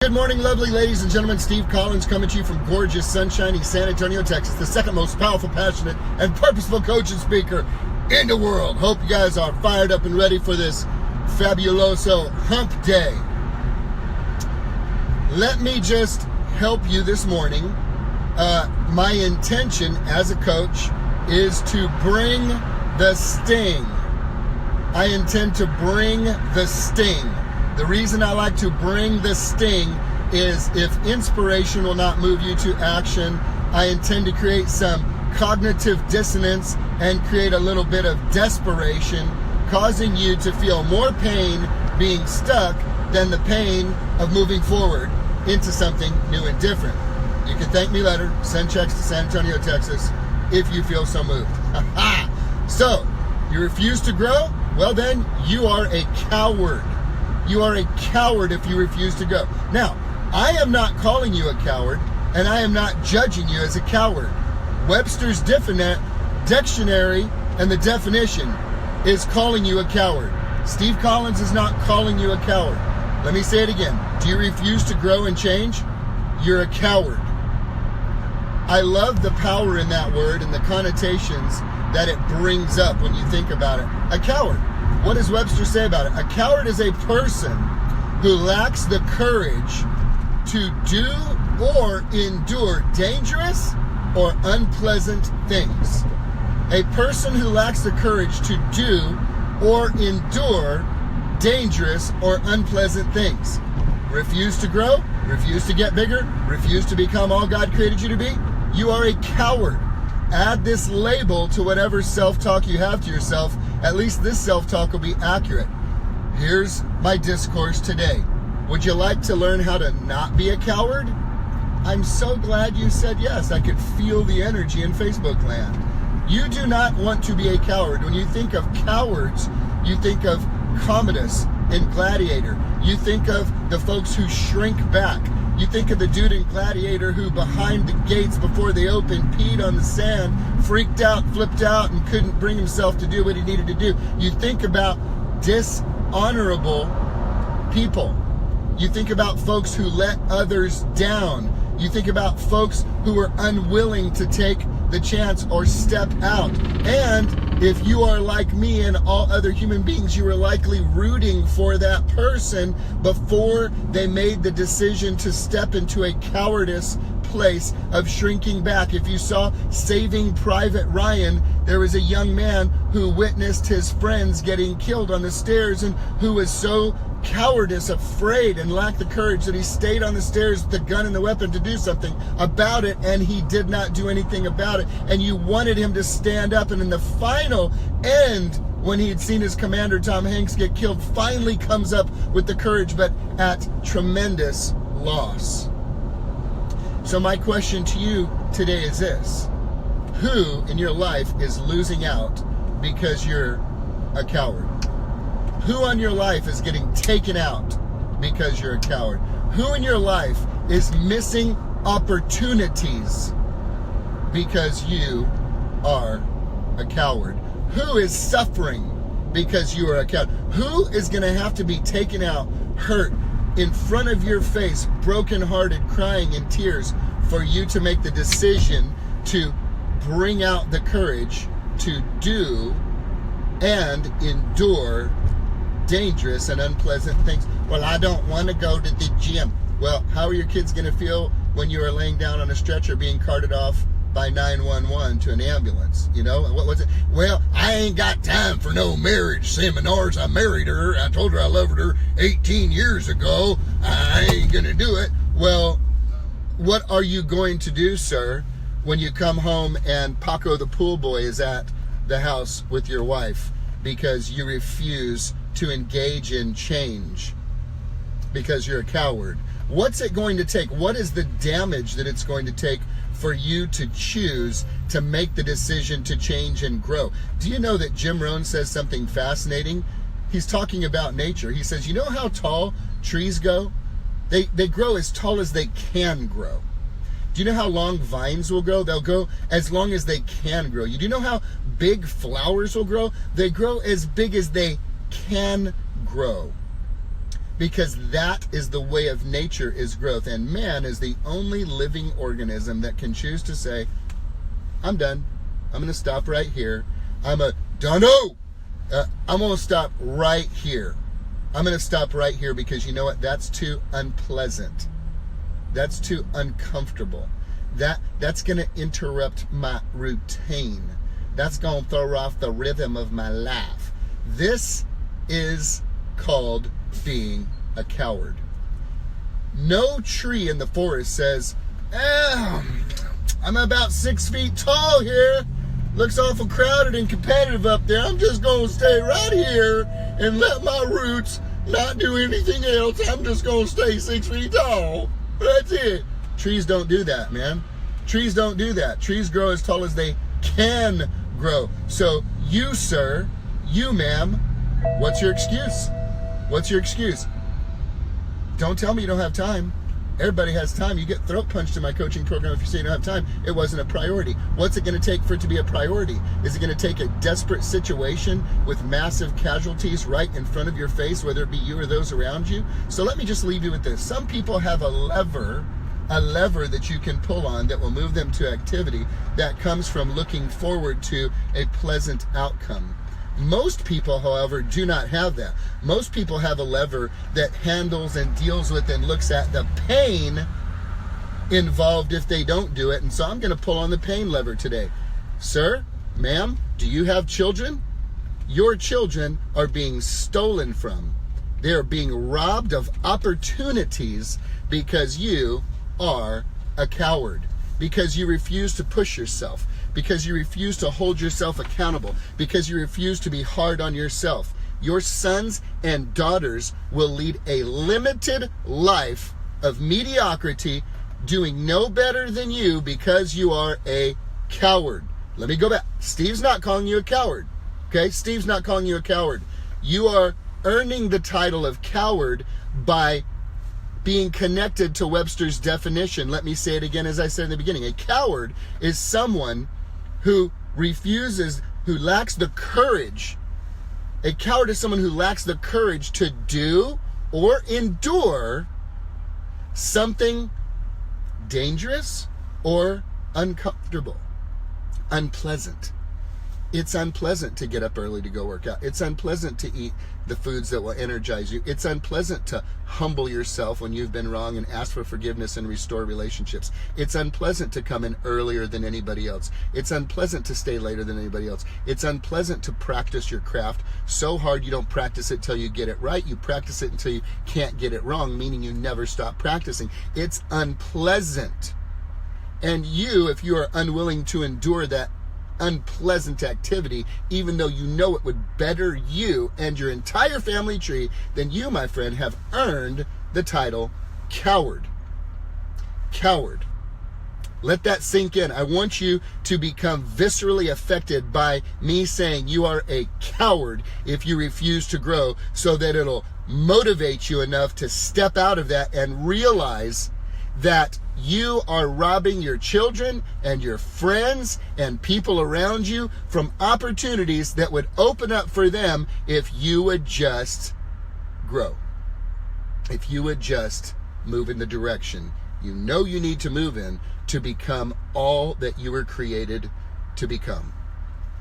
Good morning, lovely ladies and gentlemen. Steve Collins coming to you from gorgeous, sunshiny San Antonio, Texas, the second most powerful, passionate, and purposeful coach and speaker in the world. Hope you guys are fired up and ready for this fabuloso hump day. Let me just help you this morning. My intention as a coach is to bring the sting. I intend to bring the sting. The reason I like to bring the sting is if inspiration will not move you to action, I intend to create some cognitive dissonance and create a little bit of desperation, causing you to feel more pain being stuck than the pain of moving forward into something new and different. You can thank me later. Send checks to San Antonio, Texas, if you feel so moved. So, you refuse to grow? Well then, you are a coward. You are a coward if you refuse to go. Now, I am not calling you a coward, and I am not judging you as a coward. Webster's dictionary and the definition is calling you a coward. Steve Collins is not calling you a coward. Let me say it again. Do you refuse to grow and change? You're a coward. I love the power in that word and the connotations that it brings up when you think about it. A coward. What does Webster say about it? A coward is a person who lacks the courage to do or endure dangerous or unpleasant things. A person who lacks the courage to do or endure dangerous or unpleasant things. Refuse to grow, refuse to get bigger, refuse to become all God created you to be. You are a coward. Add this label to whatever self-talk you have to yourself. At least this self-talk will be accurate. Here's my discourse today. Would you like to learn how to not be a coward? I'm so glad you said yes. I could feel the energy in Facebook land. You do not want to be a coward. When you think of cowards, you think of Commodus in Gladiator. You think of the folks who shrink back. You think of the dude in Gladiator who behind the gates before they opened peed on the sand, freaked out, flipped out, and couldn't bring himself to do what he needed to do. You think about dishonorable people. You think about folks who let others down. You think about folks who are unwilling to take the chance or step out. And if you are like me and all other human beings, you were likely rooting for that person before they made the decision to step into a cowardice place of shrinking back. If you saw Saving Private Ryan, there was a young man who witnessed his friends getting killed on the stairs and who was so cowardice, afraid, and lacked the courage that he stayed on the stairs with the gun and the weapon to do something about it, and he did not do anything about it. And you wanted him to stand up, and in the final end, when he had seen his commander Tom Hanks get killed, finally comes up with the courage, but at tremendous loss. So my question to you today is this: who in your life is losing out because you're a coward? Who in your life is getting taken out because you're a coward? Who in your life is missing opportunities because you are a coward? Who is suffering because you are a coward? Who is going to have to be taken out, hurt, in front of your face, brokenhearted, crying in tears, for you to make the decision to bring out the courage to do and endure dangerous and unpleasant things? Well, I don't want to go to the gym. Well, how are your kids going to feel when you are laying down on a stretcher being carted off by 911 to an ambulance? You know, what was it? Well, I ain't got time for no marriage seminars. I married her. I told her I loved her 18 years ago. I ain't going to do it. Well, what are you going to do, sir, when you come home and Paco the pool boy is at the house with your wife because you refuse to engage in change because you're a coward? What's it going to take? What is the damage that it's going to take for you to choose to make the decision to change and grow? Do you know that Jim Rohn says something fascinating? He's talking about nature. He says, you know how tall trees go? They grow as tall as they can grow. Do you know how long vines will grow? They'll go as long as they can grow. Do you know how big flowers will grow? They grow as big as they can grow. because that is the way of nature, is growth. And man is the only living organism that can choose to say, I'm done. I'm going to stop right here. I'm going to stop right here. I'm going to stop right here because you know what? That's too unpleasant. That's too uncomfortable. That's going to interrupt my routine. That's going to throw off the rhythm of my life. This is called being a coward. No tree in the forest says, I'm about 6 feet tall here. Looks awful crowded and competitive up there. I'm just going to stay right here and let my roots not do anything else. I'm just going to stay 6 feet tall. That's it. Trees don't do that, man. Trees don't do that. Trees grow as tall as they can grow. So you, sir, you, ma'am, what's your excuse? What's your excuse? Don't tell me you don't have time. Everybody has time. You get throat punched in my coaching program if you say you don't have time. It wasn't a priority. What's it going to take for it to be a priority? Is it going to take a desperate situation with massive casualties right in front of your face, whether it be you or those around you? So let me just leave you with this. Some people have a lever that you can pull on that will move them to activity that comes from looking forward to a pleasant outcome. Most people, however, do not have that. Most people have a lever that handles and deals with and looks at the pain involved if they don't do it. And so I'm going to pull on the pain lever today. Sir, ma'am, do you have children? Your children are being stolen from. They are being robbed of opportunities because you are a coward. Because you refuse to push yourself, because you refuse to hold yourself accountable, because you refuse to be hard on yourself. Your sons and daughters will lead a limited life of mediocrity, doing no better than you because you are a coward. Let me go back. Steve's not calling you a coward. Okay? Steve's not calling you a coward. You are earning the title of coward by being connected to Webster's definition. Let me say it again as I said in the beginning. A coward is someone who refuses, who lacks the courage. A coward is someone who lacks the courage to do or endure something dangerous or uncomfortable, unpleasant. It's unpleasant to get up early to go work out. It's unpleasant to eat the foods that will energize you. It's unpleasant to humble yourself when you've been wrong and ask for forgiveness and restore relationships. It's unpleasant to come in earlier than anybody else. It's unpleasant to stay later than anybody else. It's unpleasant to practice your craft so hard you don't practice it till you get it right. You practice it until you can't get it wrong, meaning you never stop practicing. It's unpleasant. And you, if you are unwilling to endure that unpleasant activity, even though you know it would better you and your entire family tree, then you, my friend, have earned the title coward. Coward. Let that sink in. I want you to become viscerally affected by me saying you are a coward if you refuse to grow, so that it'll motivate you enough to step out of that and realize that you are robbing your children and your friends and people around you from opportunities that would open up for them if you would just grow. If you would just move in the direction you know you need to move in to become all that you were created to become.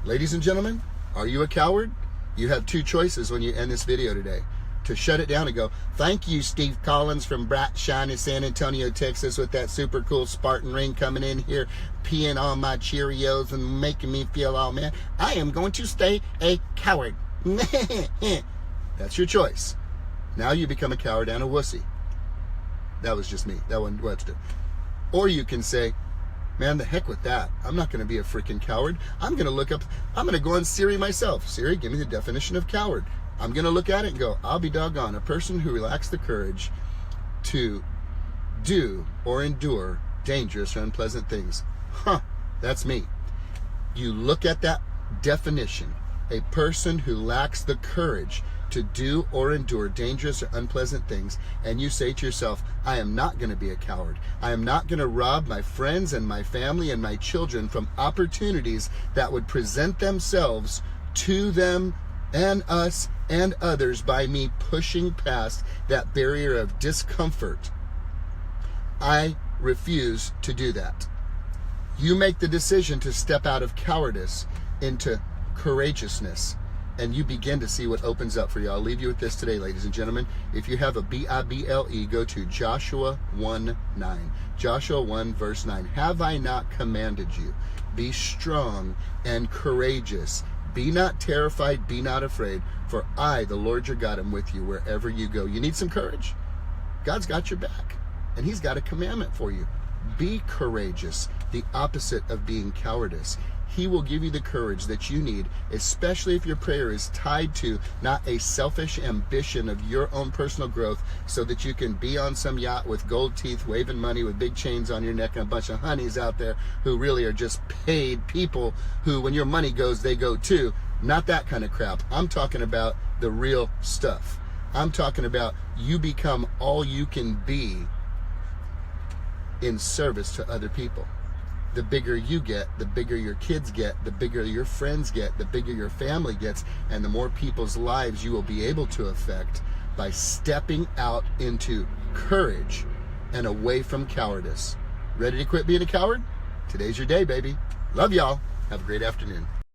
Ladies and gentlemen, are you a coward? You have two choices when you end this video today. To shut it down and go, thank you, Steve Collins from bright, shiny San Antonio, Texas, with that super cool Spartan ring coming in here, peeing on my Cheerios and making me feel all mad. I am going to stay a coward. That's your choice. Now you become a coward and a wussy. That was just me. That wasn't Webster. Or you can say, man, the heck with that. I'm not going to be a freaking coward. I'm going to go on Siri myself. Siri, give me the definition of coward. I'm going to look at it and go, I'll be doggone, a person who lacks the courage to do or endure dangerous or unpleasant things. That's me. You look at that definition, a person who lacks the courage to do or endure dangerous or unpleasant things, and you say to yourself, I am not going to be a coward. I am not going to rob my friends and my family and my children from opportunities that would present themselves to them and us and others by me pushing past that barrier of discomfort, I refuse to do that. You make the decision to step out of cowardice into courageousness, and you begin to see what opens up for you. I'll leave you with this today, ladies and gentlemen. If you have a Bible, go to Joshua 1:9. Joshua 1 verse 9. Have I not commanded you? Be strong and courageous. Be not terrified, be not afraid, for I, the Lord your God, am with you wherever you go. You need some courage? God's got your back, and he's got a commandment for you. Be courageous, the opposite of being cowardice. He will give you the courage that you need, especially if your prayer is tied to not a selfish ambition of your own personal growth so that you can be on some yacht with gold teeth, waving money with big chains on your neck, and a bunch of honeys out there who really are just paid people who, when your money goes, they go too. Not that kind of crap. I'm talking about the real stuff. I'm talking about you become all you can be in service to other people. The bigger you get, the bigger your kids get, the bigger your friends get, the bigger your family gets, and the more people's lives you will be able to affect by stepping out into courage and away from cowardice. Ready to quit being a coward? Today's your day, baby. Love y'all. Have a great afternoon.